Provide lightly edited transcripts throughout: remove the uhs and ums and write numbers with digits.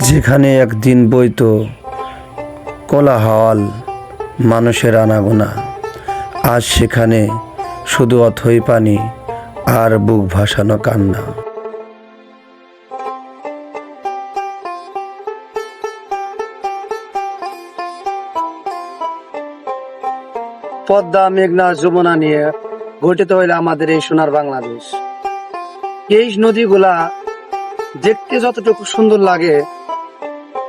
যেখানে একদিন বইতো কোলাহল মানুষের আনাগোনা, আজ সেখানে শুধু অথই পানি আর বুক ভাসানো কান্না। পদ্মা, মেঘনা, যমুনা নিয়ে গঠিত হইল আমাদের এই সোনার বাংলাদেশ। এই নদীগুলা দেখতে যতটুকু সুন্দর লাগে,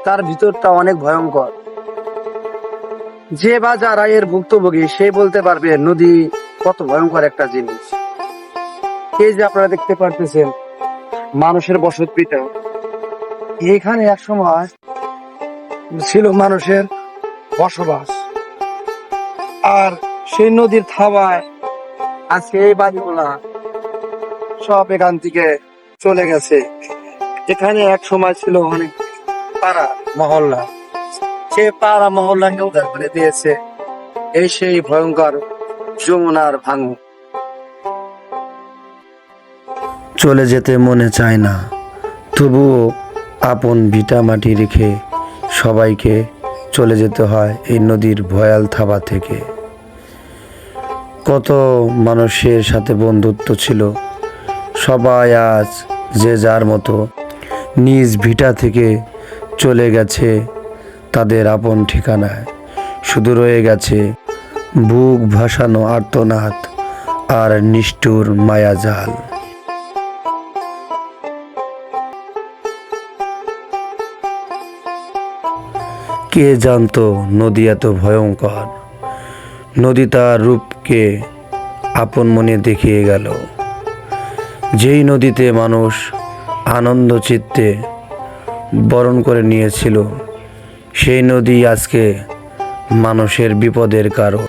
তার ভিতরটা অনেক ভয়ঙ্কর। যে বা যারা এর ভুক্তভোগী সে বলতে পারবে নদী কত ভয়ঙ্কর একটা জিনিস। এই যে আপনারা দেখতে পারতেছেন মানুষের বসতভিটা, এখানে এক সময় ছিল মানুষের বসবাস, আর সেই নদীর থাবায় আজকে এই বাড়িগুলা সব এখান থেকে চলে গেছে। এখানে এক সময় ছিল অনেক পাড়া মহল্লা, সে পাড়া মহল্লাকে উদ্ধার করে দিয়েছে এই সেই ভয়ঙ্কর যমুনার ভাঙন। চলে যেতে মনে চায় না, তবুও আপন ভিটা মাটি রেখে সবাইকে চলে যেতে হয় এই নদীর ভয়াল থাবা থেকে। কত মানুষের সাথে বন্ধুত্ব ছিল, সবাই আজ যে যার মতো নিজ ভিটা থেকে চলে গেছে তাদের আপন ঠিকানায়। শুধু রয়ে গেছে বুক ভাসানো আর্তনাদ আর নিষ্ঠুর মায়াজাল। কে জানতো নদী এত ভয়ঙ্কর? নদী তার রূপকে আপন মনে দেখিয়ে গেল। যেই নদীতে মানুষ আনন্দ চিত্তে বরণ করে নিয়েছিল, সেই নদী আজকে মানুষের বিপদের কারণ।